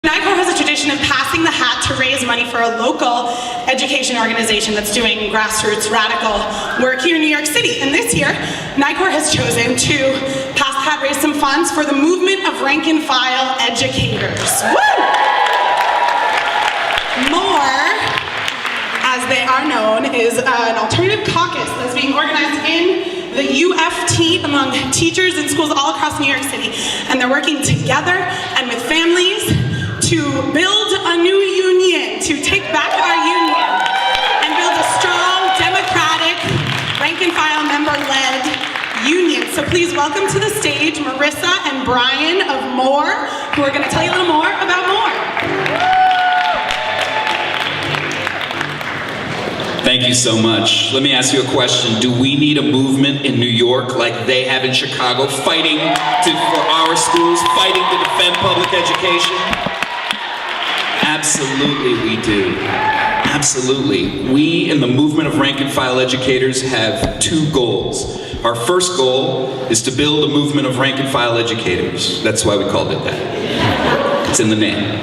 NYCORE has a tradition of passing the hat to raise money for a local education organization that's doing grassroots radical work here in New York City. And this year, NYCORE has chosen to pass the hat, raise some funds for the movement of rank and file educators. Woo! NYCORE, as they are known, is an alternative caucus that's being organized in the UFT among teachers in schools all across New York City. And they're working together and with families to build a new union, to take back our union, and build a strong, democratic, rank-and-file member-led union. So please welcome to the stage Marissa and Brian of MORE, who are going to tell you a little more about MORE. Thank you so much. Let me ask you a question. Do we need a movement in New York like they have in Chicago, fighting for our schools, fighting to defend public education? Absolutely we do. Absolutely. We in the movement of rank and file educators have two goals. Our first goal is to build a movement of rank and file educators. That's why we called it that. It's in the name.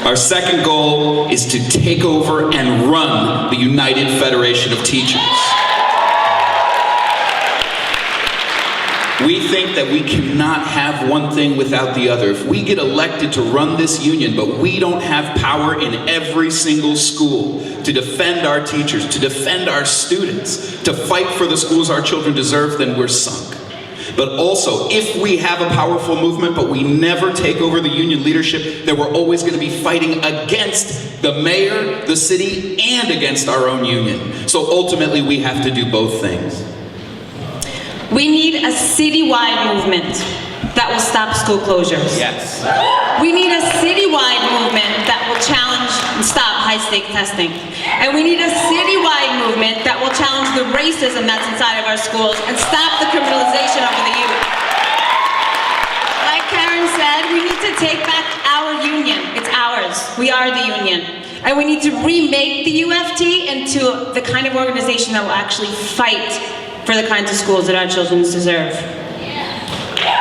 Our second goal is to take over and run the United Federation of Teachers. We think that we cannot have one thing without the other. If we get elected to run this union, but we don't have power in every single school to defend our teachers, to defend our students, to fight for the schools our children deserve, then we're sunk. But also, if we have a powerful movement, but we never take over the union leadership, then we're always going to be fighting against the mayor, the city, and against our own union. So ultimately, we have to do both things. We need a citywide movement that will stop school closures. Yes. We need a citywide movement that will challenge and stop high-stake testing. And we need a citywide movement that will challenge the racism that's inside of our schools and stop the criminalization of the youth. Like Karen said, we need to take back our union. It's ours. We are the union. And we need to remake the UFT into the kind of organization that will actually fight for the kinds of schools that our children deserve.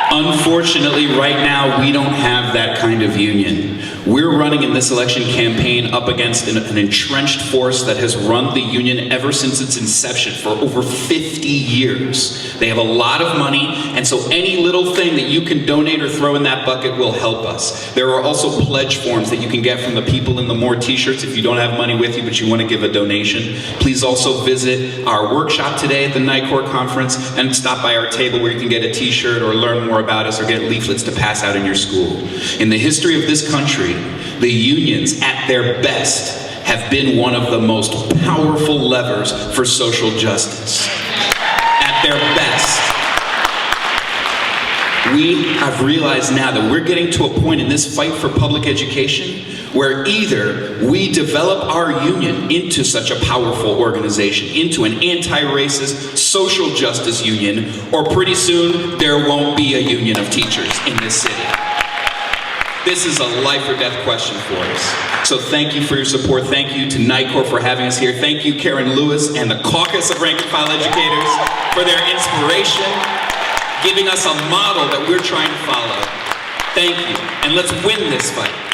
Unfortunately, right now, we don't have that kind of union. We're running in this election campaign up against an entrenched force that has run the union ever since its inception for over 50 years. They have a lot of money, and so any little thing that you can donate or throw in that bucket will help us. There are also pledge forms that you can get from the people in the MORE t-shirts if you don't have money with you but you want to give a donation. Please also visit our workshop today at the NYCORE Conference and stop by our table where you can get a t-shirt or learn more about us or get leaflets to pass out in your school. In the history of this country, the unions, at their best, have been one of the most powerful levers for social justice. At their best. We have realized now that we're getting to a point in this fight for public education where either we develop our union into such a powerful organization, into an anti-racist social justice union, or pretty soon there won't be a union of teachers in this city. This is a life or death question for us. So thank you for your support. Thank you to NYCORE for having us here. Thank you, Karen Lewis and the Caucus of Rank and File Educators for their inspiration, giving us a model that we're trying to follow. Thank you, and let's win this fight.